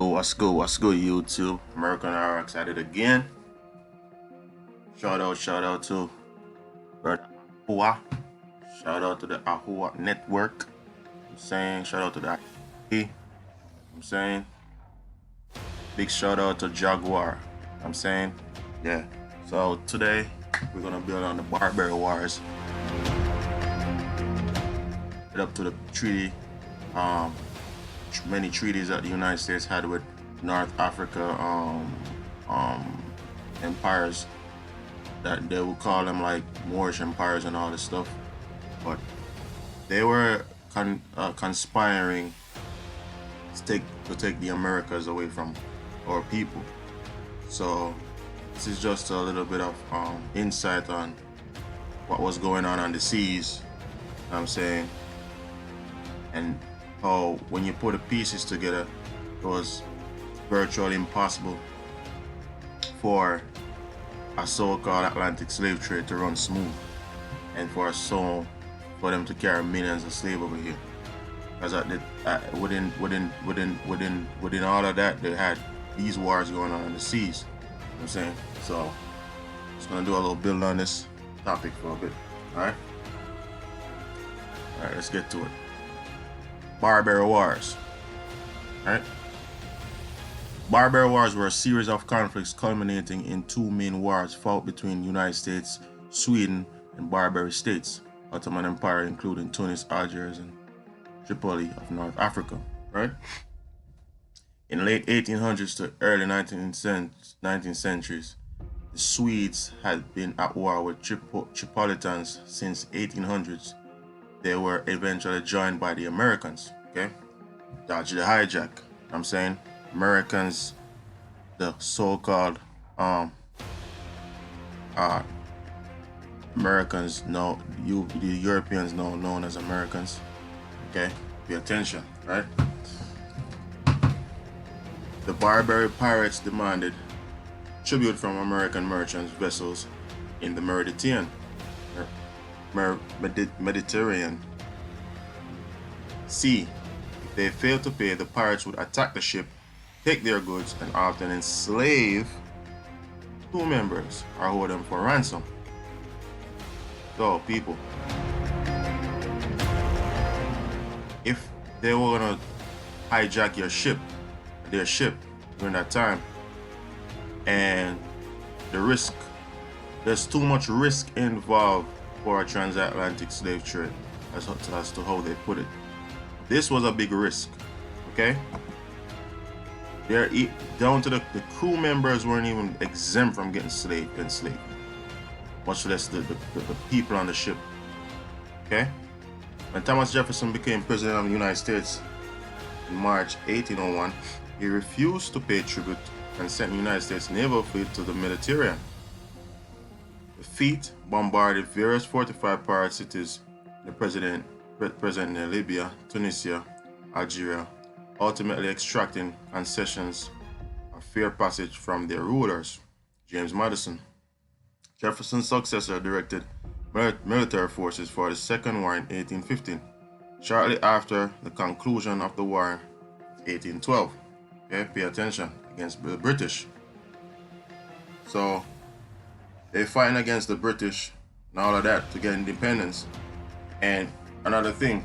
What's good, YouTube? American RX at it again. Shout out to Brother Ahua. Shout out to the Ahua Network. I'm saying, shout out to the I'm saying, big shout out to Jaguar. I'm saying, yeah. So today we're gonna build on the Barbary Wars. Get up to the treaty, many treaties that the United States had with North Africa empires that they would call them like Moorish empires and all this stuff, but they were conspiring to take the Americas away from our people. So this is just a little bit of insight on what was going on the seas. I'm saying, and how when you put the pieces together, it was virtually impossible for a so-called Atlantic slave trade to run smooth, and for them to carry millions of slaves over here. Because within all of that, they had these wars going on in the seas. You know what I'm saying? So just gonna do a little build on this topic for a bit. Alright, let's get to it. Barbary Wars. Alright. Barbary Wars were a series of conflicts culminating in two main wars fought between the United States, Sweden, and Barbary states, Ottoman Empire, including Tunis, Algiers, and Tripoli of North Africa. Right? In the late 1800s to early 19th centuries, the Swedes had been at war with Tripolitans since 1800s. They were eventually joined by the Americans. Okay, dodge the hijack. I'm saying Americans, the so-called Americans, the Europeans now known as Americans. Okay, pay attention, right? The Barbary pirates demanded tribute from American merchants vessels in the Mediterranean Sea. If they failed to pay, the pirates would attack the ship, take their goods, and often enslave crew members or hold them for ransom. So, people, if they were gonna hijack their ship during that time, and there's too much risk involved for a transatlantic slave trade, as to how they put it. This was a big risk, okay? They're down to the crew members weren't even exempt from getting enslaved, much less the people on the ship, okay? When Thomas Jefferson became president of the United States in March 1801, he refused to pay tribute and sent the United States naval fleet to the Mediterranean. The fleet bombarded various fortified pirate cities in present Libya, Tunisia, Algeria, ultimately extracting concessions of fair passage from their rulers. James Madison, Jefferson's successor, directed military forces for the Second War in 1815, shortly after the conclusion of the war in 1812. Okay, pay attention, against the British. So they're fighting against the British and all of that to get independence. And another thing,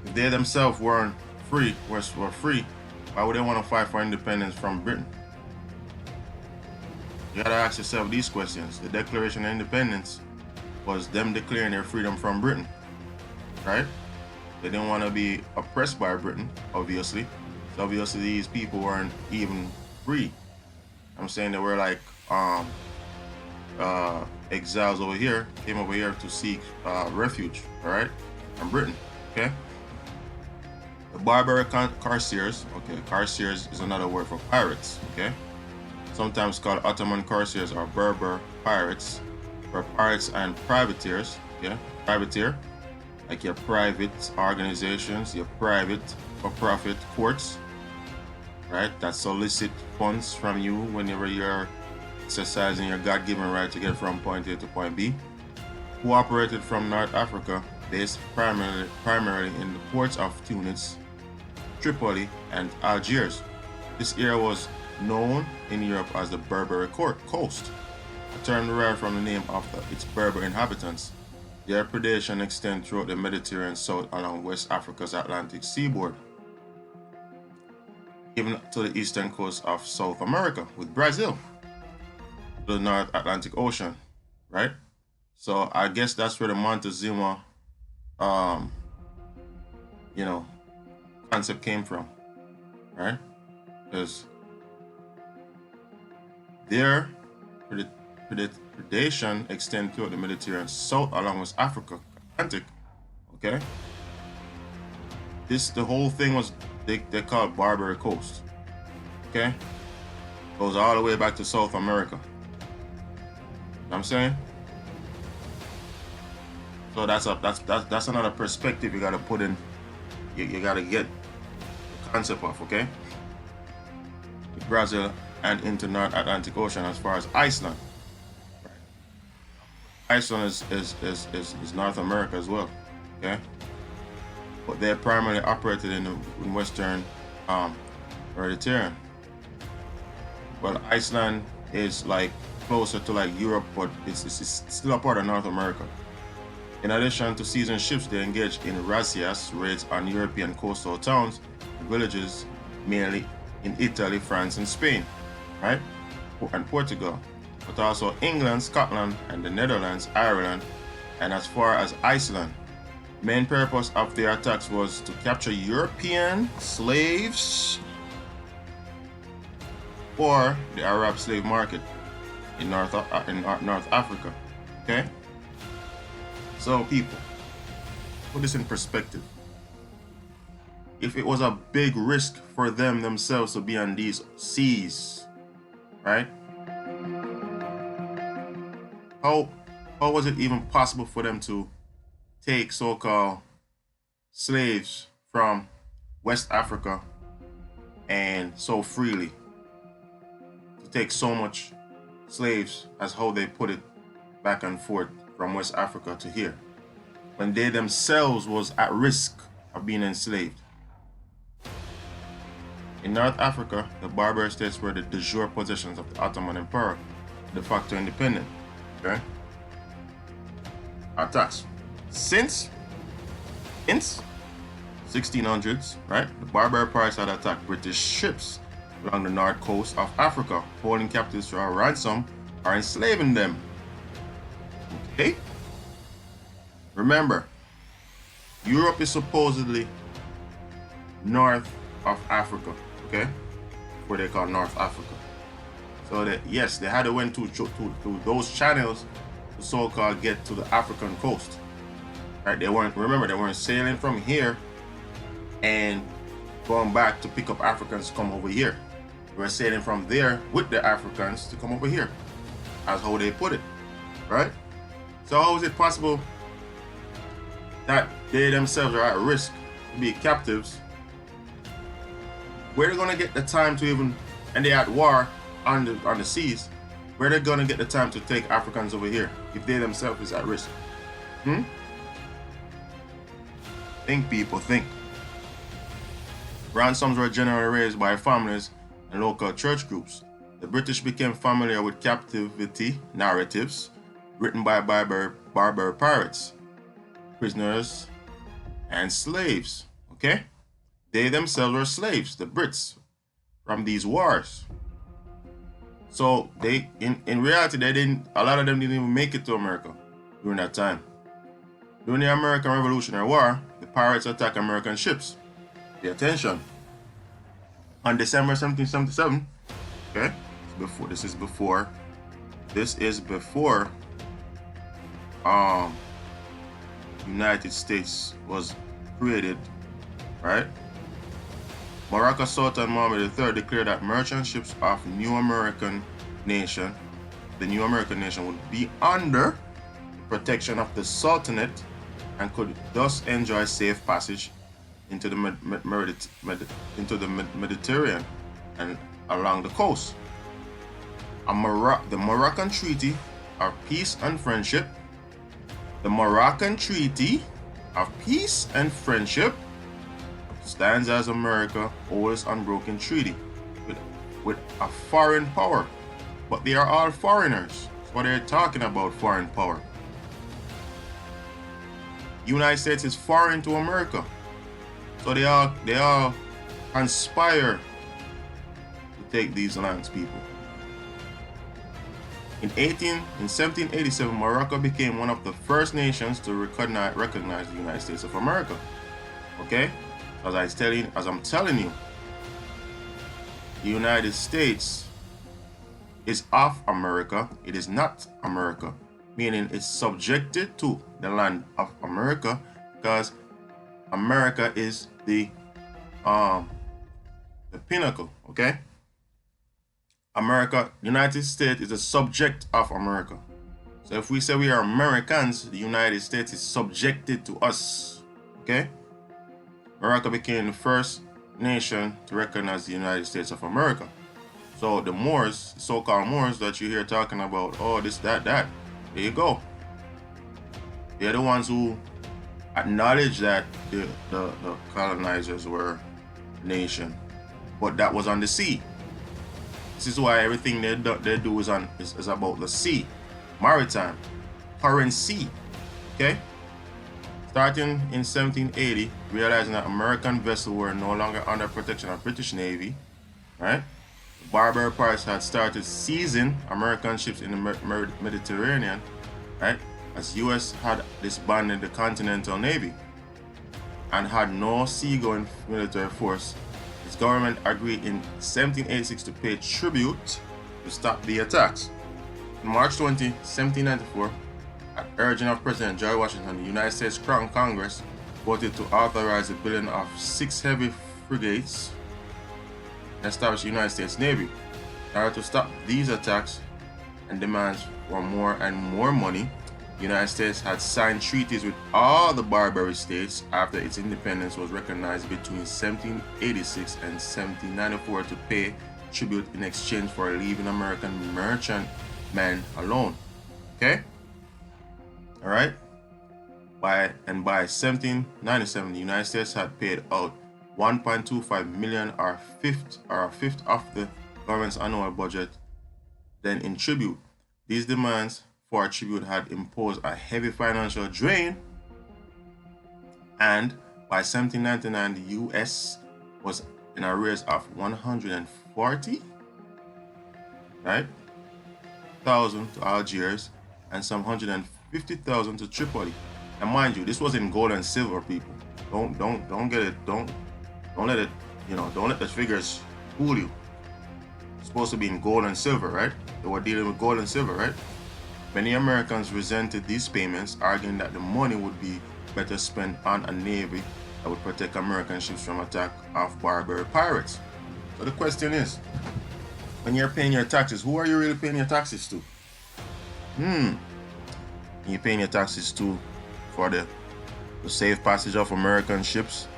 if they themselves were free, why would they want to fight for independence from Britain? You gotta ask yourself these questions. The Declaration of Independence was them declaring their freedom from Britain, right? They didn't want to be oppressed by Britain, obviously. So obviously these people weren't even free. I'm saying they were like exiles over here, came over here to seek refuge, all right, from Britain, okay? The Barbary corsairs, okay, corsairs is another word for pirates, okay? Sometimes called Ottoman corsairs or Berber pirates, or pirates and privateers, okay? Privateer, like your private organizations, your private for-profit courts, right? That solicit funds from you whenever you're exercising your God-given right to get from point A to point B. Who operated from North Africa, based primarily in the ports of Tunis, Tripoli, and Algiers. This area was known in Europe as the Barbary Coast, a term derived from the name of its Berber inhabitants. Their predation extends throughout the Mediterranean south along West Africa's Atlantic seaboard, even to the eastern coast of South America, with Brazil, the North Atlantic Ocean, right? So I guess that's where the Montezuma, concept came from, right? Because their predation extends throughout the Mediterranean south along West Africa, Atlantic. Okay. The whole thing was they call it Barbary Coast. Okay. Goes all the way back to South America. You know what I'm saying? So that's another perspective you gotta put in. You gotta get the concept of, okay? Brazil and into North Atlantic Ocean as far as Iceland. Iceland is North America as well, okay? But they're primarily operated in Western Mediterranean. Well, Iceland is like closer to like Europe, but it's still a part of North America. In addition to seasoned ships, they engaged in razzias, raids on European coastal towns and villages, mainly in Italy, France, and Spain, right? And Portugal, but also England, Scotland, and the Netherlands, Ireland, and as far as Iceland. Main purpose of their attacks was to capture European slaves for the Arab slave market in North Africa. Okay? So people, put this in perspective. If it was a big risk for them themselves to be on these seas, right? How was it even possible for them to take so-called slaves from West Africa and so freely? To take so much slaves, as how they put it, back and forth from West Africa to here, when they themselves was at risk of being enslaved. In North Africa, the Barbary states were the de jure possessions of the Ottoman Empire, de facto independent. Okay? Attacks. Since 1600s, right, the Barbary pirates had attacked British ships along the north coast of Africa, holding captives for a ransom or enslaving them. Okay? Remember, Europe is supposedly north of Africa, okay? What they call North Africa. So that, yes, they had to went to those channels to so-called get to the African coast. Right? They weren't sailing from here and going back to pick up Africans to come over here. They were sailing from there with the Africans to come over here. That's how they put it, right? So how is it possible that they themselves are at risk to be captives? Where are they gonna get the time to even, and they're at war on the seas, where are they gonna get the time to take Africans over here if they themselves is at risk? Think, people, think. Ransoms were generally raised by families and local church groups. The British became familiar with captivity narratives written by Barbary pirates, prisoners, and slaves. Okay? They themselves were slaves, the Brits, from these wars. So they, in reality, a lot of them didn't even make it to America during that time. During the American Revolutionary War, the pirates attacked American ships. Pay attention. On December 1777, okay, this is before United States was created, right? Morocco Sultan Mohammed III declared that merchant ships of the New American nation would be under the protection of the Sultanate and could thus enjoy safe passage into the Mediterranean and along the coast. The Moroccan Treaty of Peace and Friendship. The Moroccan Treaty of Peace and Friendship stands as America's oldest unbroken treaty with, with a foreign power. But they are all foreigners. That's what they're talking about, foreign power. United States is foreign to America. So they all conspire to take these lands, people. In 1787, Morocco became one of the first nations to recognize the United States of America. Okay? As I'm telling you, the United States is of America. It is not America, meaning it's subjected to the land of America, because America is the pinnacle. Okay? America, United States is a subject of America. So if we say we are Americans, the United States is subjected to us. Okay? Morocco became the first nation to recognize the United States of America. So the Moors, so-called Moors that you hear talking about, oh, this, that, there you go. They're the ones who acknowledge that the colonizers were a nation, but that was on the sea. This is why everything they do is about the sea, maritime, current sea. Okay? Starting in 1780, realizing that American vessels were no longer under protection of British Navy, right? The Barbary Wars had started seizing American ships in the Mediterranean, right? As U.S. had disbanded the Continental Navy and had no seagoing military force. Its government agreed in 1786 to pay tribute to stop the attacks. On March 20, 1794, at urging of President George Washington, the United States Crown Congress voted to authorize the building of 6 heavy frigates and establish the United States Navy. In order to stop these attacks and demands for more and more money, the United States had signed treaties with all the Barbary states after its independence was recognized between 1786 and 1794 to pay tribute in exchange for leaving American merchantmen alone. Okay? Alright? By 1797, the United States had paid out 1.25 million, or a fifth of the government's annual budget, then in tribute. These demands for tribute had imposed a heavy financial drain, and by 1799 the US was in arrears of 140, right, thousand to Algiers and some 150,000 to Tripoli. And mind you, this was in gold and silver, people. Don't get it, don't let it, don't let the figures fool you. It's supposed to be in gold and silver, right? They were dealing with gold and silver, right? Many Americans resented these payments, arguing that the money would be better spent on a navy that would protect American ships from attack of Barbary pirates. So the question is, when you're paying your taxes, who are you really paying your taxes to? You're paying your taxes to for the safe passage of American ships?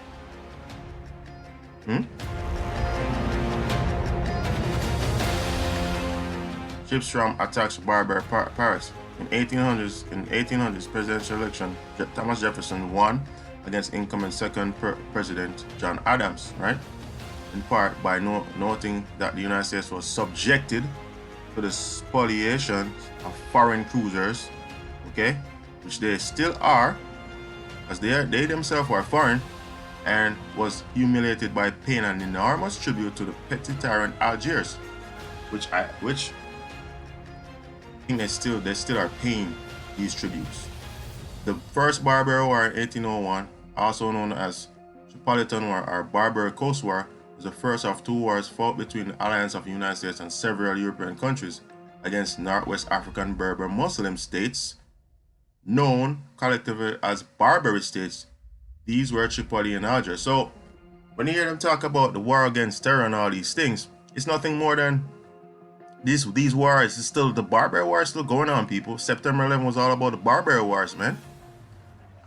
Ships from attacks Barbary pirates. In 1800s presidential election, Thomas Jefferson won against incoming second president John Adams, right? In part by noting that the United States was subjected to the spoliation of foreign cruisers, okay, which they still are, as they themselves were foreign, and was humiliated by paying an enormous tribute to the petty tyrant Algiers, which I think they still are paying these tributes. The first Barbary War in 1801, also known as Tripolitan War or Barbary Coast War, was the first of 2 wars fought between the alliance of the United States and several European countries against Northwest African Berber Muslim states, known collectively as Barbary states. These were Tripoli and Algiers. So when you hear them talk about the war against terror and all these things, it's nothing more than these wars. It's still the Barbary War is still going on, people. September 11 was all about the Barbary Wars, man,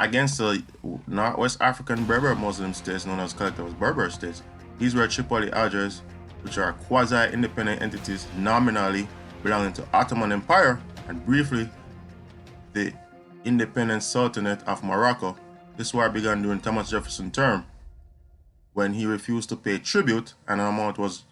against the Northwest African Berber Muslim states known as collectively as Berber states. These were Tripoli, Algiers, which are quasi-independent entities nominally belonging to Ottoman Empire, and briefly the independent Sultanate of Morocco. This war began during Thomas Jefferson's term, when he refused to pay tribute, and an amount was